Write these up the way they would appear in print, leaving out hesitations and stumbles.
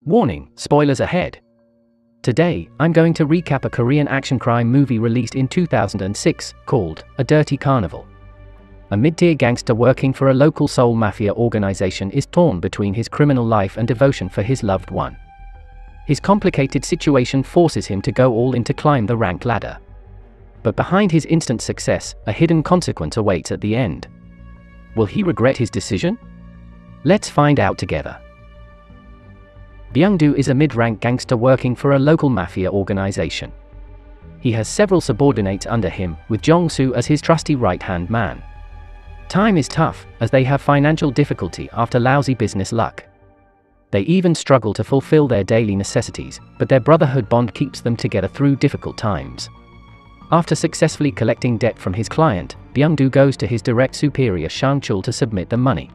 Warning, spoilers ahead. Today, I'm going to recap a Korean action crime movie released in 2006, called A Dirty Carnival. A mid-tier gangster working for a local Seoul Mafia Organization is torn between his criminal life and devotion for his loved one. His complicated situation forces him to go all in to climb the rank ladder. But behind his instant success, a hidden consequence awaits at the end. Will he regret his decision? Let's find out together. Byung-do is a mid-rank gangster working for a local mafia organization. He has several subordinates under him, with Jong-soo as his trusty right-hand man. Time is tough, as they have financial difficulty after lousy business luck. They even struggle to fulfill their daily necessities, but their brotherhood bond keeps them together through difficult times. After successfully collecting debt from his client, Byung-do goes to his direct superior Sang-chul to submit the money.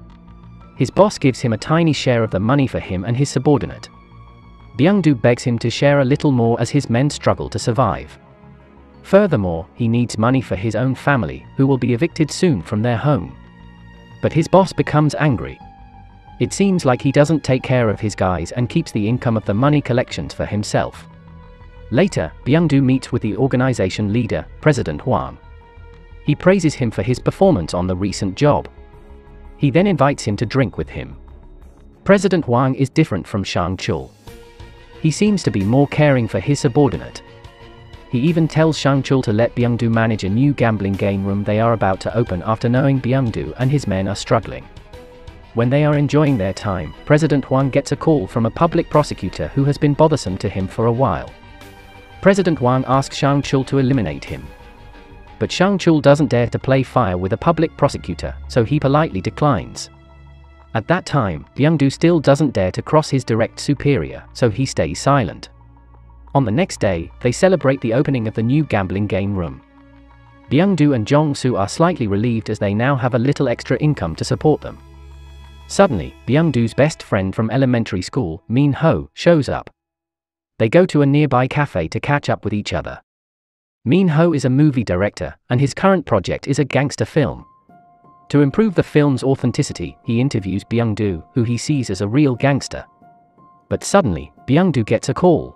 His boss gives him a tiny share of the money for him and his subordinate. Byung-do begs him to share a little more as his men struggle to survive. Furthermore, he needs money for his own family, who will be evicted soon from their home. But his boss becomes angry. It seems like he doesn't take care of his guys and keeps the income of the money collections for himself. Later, Byung-do meets with the organization leader, President Hwang. He praises him for his performance on the recent job. He then invites him to drink with him. President Hwang is different from Sang-chul. He seems to be more caring for his subordinate. He even tells Sang-chul to let Byung-do manage a new gambling game room they are about to open after knowing Byung-do and his men are struggling. When they are enjoying their time, President Hwang gets a call from a public prosecutor who has been bothersome to him for a while. President Hwang asks Sang-chul to eliminate him. But Sang-chul doesn't dare to play fire with a public prosecutor, so he politely declines. At that time, Byung-do still doesn't dare to cross his direct superior, so he stays silent. On the next day, they celebrate the opening of the new gambling game room. Byung-do and Jong-soo are slightly relieved as they now have a little extra income to support them. Suddenly, Byung-do's best friend from elementary school, Min-ho, shows up. They go to a nearby cafe to catch up with each other. Min-ho is a movie director, and his current project is a gangster film. To improve the film's authenticity, he interviews Byung-do, who he sees as a real gangster. But suddenly, Byung-do gets a call.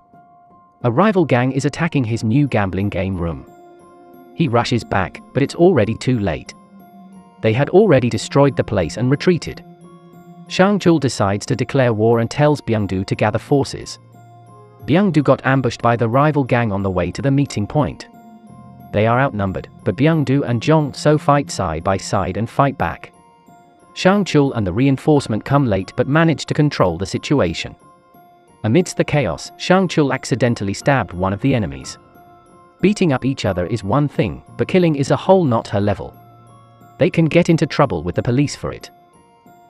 A rival gang is attacking his new gambling game room. He rushes back, but it's already too late. They had already destroyed the place and retreated. Sang-chul decides to declare war and tells Byung-do to gather forces. Byung-do got ambushed by the rival gang on the way to the meeting point. They are outnumbered, but Byung-do and Jong-soo fight side by side and fight back. Sang-chul and the reinforcement come late but manage to control the situation. Amidst the chaos, Sang-chul accidentally stabbed one of the enemies. Beating up each other is one thing, but killing is a whole not her level. They can get into trouble with the police for it.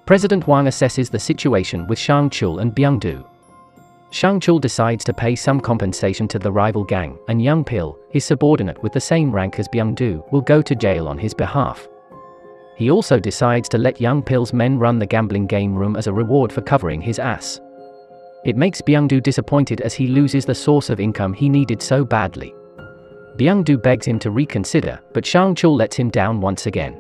President Hwang assesses the situation with Sang-chul and Byung-do. Sang-chul decides to pay some compensation to the rival gang, and Young Pil, his subordinate with the same rank as Byung-do, will go to jail on his behalf. He also decides to let Young Pil's men run the gambling game room as a reward for covering his ass. It makes Byung-do disappointed as he loses the source of income he needed so badly. Byung-do begs him to reconsider, but Sang-chul lets him down once again.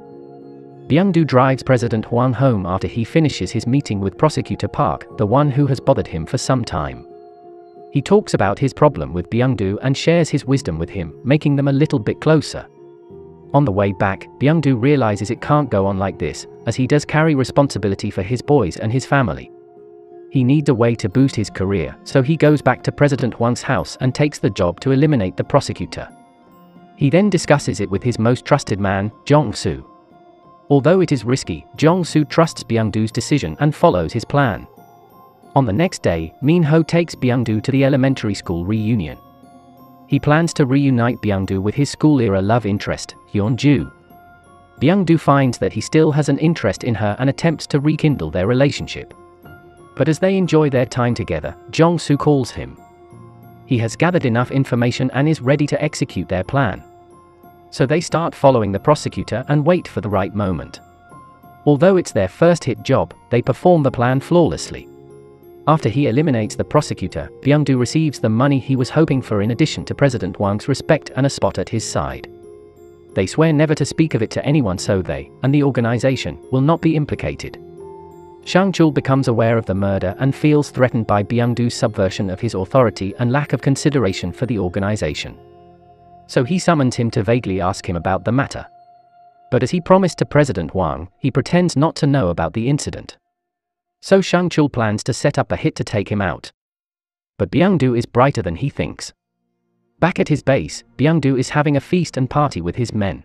Byung-do drives President Hwang home after he finishes his meeting with Prosecutor Park, the one who has bothered him for some time. He talks about his problem with Byung-do and shares his wisdom with him, making them a little bit closer. On the way back, Byung-do realizes it can't go on like this, as he does carry responsibility for his boys and his family. He needs a way to boost his career, so he goes back to President Hwang's house and takes the job to eliminate the prosecutor. He then discusses it with his most trusted man, Jong-soo. Although it is risky, Jong-soo trusts Byung-do's decision and follows his plan. On the next day, Min-ho takes Byung-do to the elementary school reunion. He plans to reunite Byung-do with his school-era love interest, Hyun-ju. Byung-do finds that he still has an interest in her and attempts to rekindle their relationship. But as they enjoy their time together, Jong-soo calls him. He has gathered enough information and is ready to execute their plan. So they start following the prosecutor and wait for the right moment. Although it's their first hit job, they perform the plan flawlessly. After he eliminates the prosecutor, Byung-do receives the money he was hoping for in addition to President Hwang's respect and a spot at his side. They swear never to speak of it to anyone so they, and the organization, will not be implicated. Shang-chul becomes aware of the murder and feels threatened by Byung-doo's subversion of his authority and lack of consideration for the organization. So he summons him to vaguely ask him about the matter. But as he promised to President Hwang, he pretends not to know about the incident. So Shang-chul plans to set up a hit to take him out. But Byung-doo is brighter than he thinks. Back at his base, Byung-doo is having a feast and party with his men.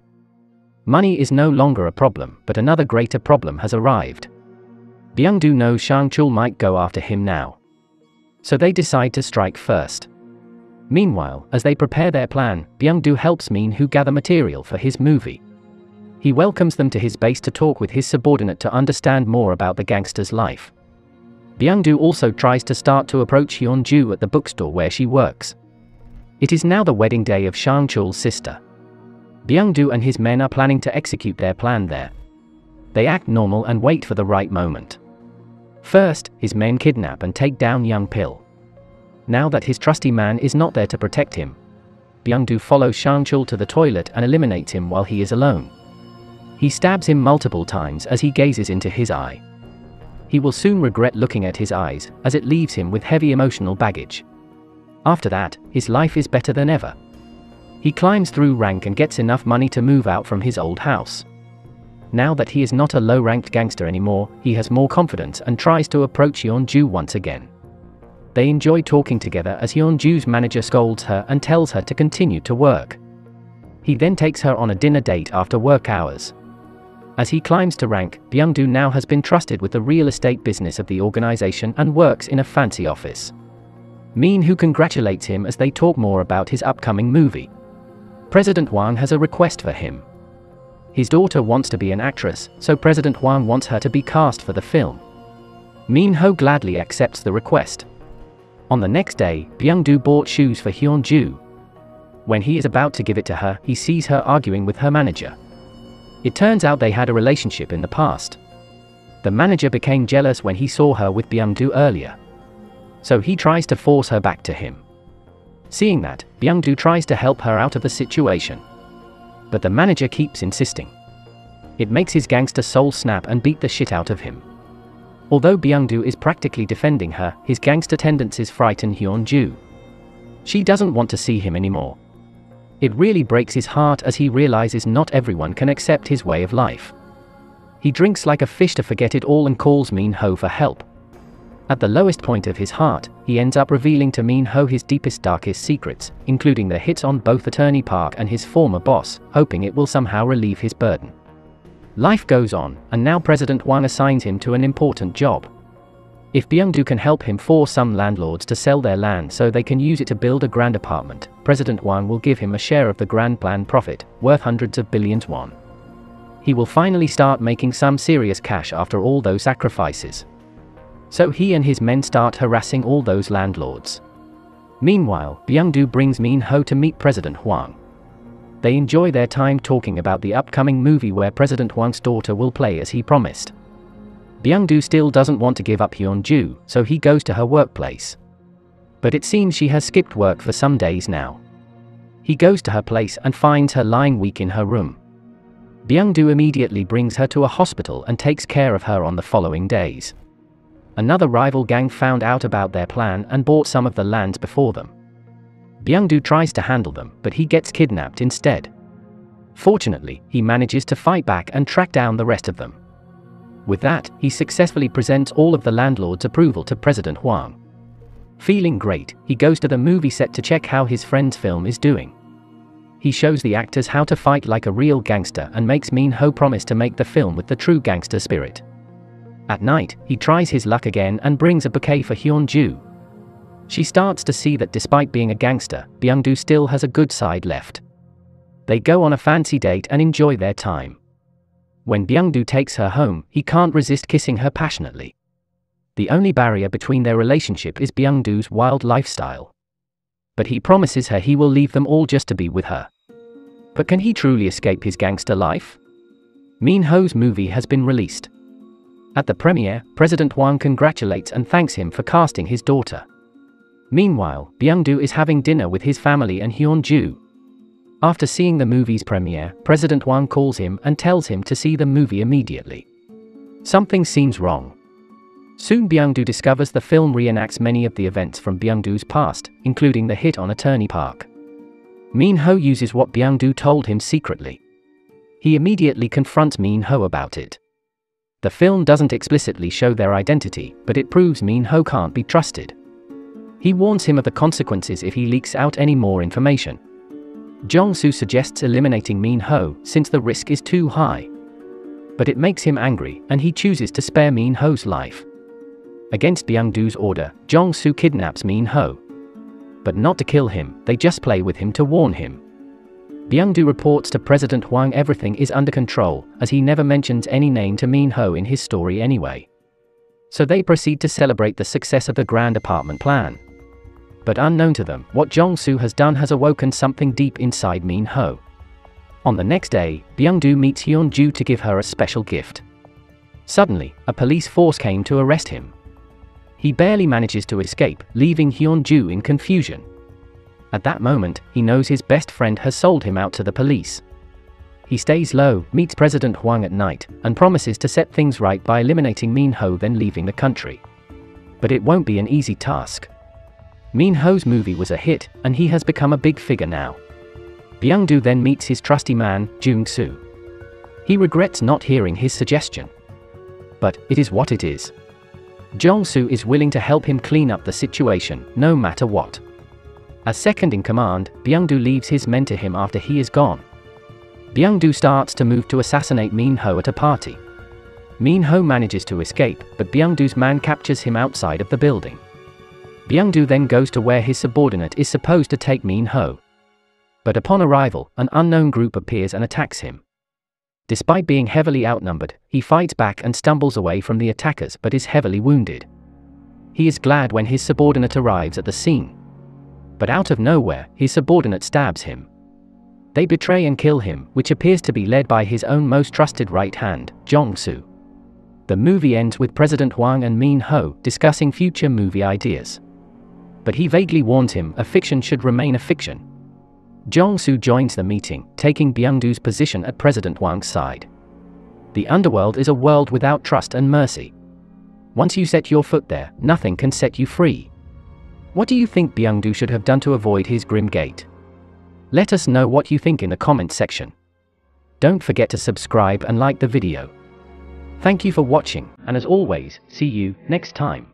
Money is no longer a problem, but another greater problem has arrived. Byung-doo knows Shang-chul might go after him now. So they decide to strike first. Meanwhile, as they prepare their plan, Byung-doo helps Min-ho gather material for his movie. He welcomes them to his base to talk with his subordinate to understand more about the gangster's life. Byung-doo also tries to start to approach Hyun-ju at the bookstore where she works. It is now the wedding day of Shang-chul's sister. Byung-doo and his men are planning to execute their plan there. They act normal and wait for the right moment. First, his men kidnap and take down young Pil. Now that his trusty man is not there to protect him, Byung-doo follows Shang-chul to the toilet and eliminates him while he is alone. He stabs him multiple times as he gazes into his eye. He will soon regret looking at his eyes, as it leaves him with heavy emotional baggage. After that, his life is better than ever. He climbs through rank and gets enough money to move out from his old house. Now that he is not a low-ranked gangster anymore, he has more confidence and tries to approach Hyun-ju once again. They enjoy talking together as Hyun-ju's manager scolds her and tells her to continue to work. He then takes her on a dinner date after work hours. As he climbs to rank, Byung-doo now has been trusted with the real estate business of the organization and works in a fancy office. Min-ho congratulates him as they talk more about his upcoming movie. President Hwang has a request for him. His daughter wants to be an actress, so President Hwang wants her to be cast for the film. Min-ho gladly accepts the request. On the next day, Byung-doo bought shoes for Hyun-ju. When he is about to give it to her, he sees her arguing with her manager. It turns out they had a relationship in the past. The manager became jealous when he saw her with Byung-doo earlier. So he tries to force her back to him. Seeing that, Byung-doo tries to help her out of the situation. But the manager keeps insisting. It makes his gangster soul snap and beat the shit out of him. Although Byung-doo is practically defending her, his gangster tendencies frighten Hyun-ju. She doesn't want to see him anymore. It really breaks his heart as he realizes not everyone can accept his way of life. He drinks like a fish to forget it all and calls Min-ho for help. At the lowest point of his heart, he ends up revealing to Min-ho his deepest darkest secrets, including the hits on both Attorney Park and his former boss, hoping it will somehow relieve his burden. Life goes on, and now President Hwang assigns him to an important job. If Byung-doo can help him force some landlords to sell their land so they can use it to build a grand apartment, President Hwang will give him a share of the grand plan profit, worth hundreds of billions won. He will finally start making some serious cash after all those sacrifices. So he and his men start harassing all those landlords. Meanwhile, Byung-doo brings Min-ho to meet President Hwang. They enjoy their time talking about the upcoming movie where President Hwang's daughter will play as he promised. Byung-doo still doesn't want to give up Hyun-ju, so he goes to her workplace. But it seems she has skipped work for some days now. He goes to her place and finds her lying weak in her room. Byung-doo immediately brings her to a hospital and takes care of her on the following days. Another rival gang found out about their plan and bought some of the lands before them. Byung-doo tries to handle them, but he gets kidnapped instead. Fortunately, he manages to fight back and track down the rest of them. With that, he successfully presents all of the landlords' approval to President Hwang. Feeling great, he goes to the movie set to check how his friend's film is doing. He shows the actors how to fight like a real gangster and makes Min-ho promise to make the film with the true gangster spirit. At night, he tries his luck again and brings a bouquet for Hyun-ju. She starts to see that despite being a gangster, Byung-doo still has a good side left. They go on a fancy date and enjoy their time. When Byung-doo takes her home, he can't resist kissing her passionately. The only barrier between their relationship is Byung-doo's wild lifestyle. But he promises her he will leave them all just to be with her. But can he truly escape his gangster life? Min-ho's movie has been released. At the premiere, President Hwang congratulates and thanks him for casting his daughter. Meanwhile, Byung-doo is having dinner with his family and Hyun-ju. After seeing the movie's premiere, President Hwang calls him and tells him to see the movie immediately. Something seems wrong. Soon Byung-do discovers the film reenacts many of the events from Byung-do's past, including the hit on Attorney Park. Min-ho uses what Byung-do told him secretly. He immediately confronts Min-ho about it. The film doesn't explicitly show their identity, but it proves Min-ho can't be trusted. He warns him of the consequences if he leaks out any more information. Jong-soo suggests eliminating Min-ho since the risk is too high. But it makes him angry, and he chooses to spare Min-ho's life. Against Byung-do's order, Jong-soo kidnaps Min-ho. But not to kill him, they just play with him to warn him. Byung-do reports to President Hwang everything is under control, as he never mentions any name to Min-ho in his story anyway. So they proceed to celebrate the success of the grand apartment plan. But unknown to them, what Jong-soo has done has awoken something deep inside Min-ho. On the next day, Byung-do meets Hyun-ju to give her a special gift. Suddenly, a police force came to arrest him. He barely manages to escape, leaving Hyun-ju in confusion. At that moment, he knows his best friend has sold him out to the police. He stays low, meets President Hwang at night, and promises to set things right by eliminating Min-ho, then leaving the country. But it won't be an easy task. Min-ho's movie was a hit, and he has become a big figure now. Byung-do then meets his trusty man, Jung-soo. He regrets not hearing his suggestion. But it is what it is. Jong-soo is willing to help him clean up the situation, no matter what. As second in command, Byung-do leaves his men to him after he is gone. Byung-do starts to move to assassinate Min-ho at a party. Min-ho manages to escape, but Byung-do's man captures him outside of the building. Byung-do then goes to where his subordinate is supposed to take Min-ho. But upon arrival, an unknown group appears and attacks him. Despite being heavily outnumbered, he fights back and stumbles away from the attackers but is heavily wounded. He is glad when his subordinate arrives at the scene. But out of nowhere, his subordinate stabs him. They betray and kill him, which appears to be led by his own most trusted right hand, Jong-soo. The movie ends with President Hwang and Min-ho discussing future movie ideas. But he vaguely warns him a fiction should remain a fiction. Jong-soo joins the meeting, taking Byung-do's position at President Hwang's side. The underworld is a world without trust and mercy. Once you set your foot there, nothing can set you free. What do you think Byung-do should have done to avoid his grim gate? Let us know what you think in the comment section. Don't forget to subscribe and like the video. Thank you for watching, and as always, see you next time.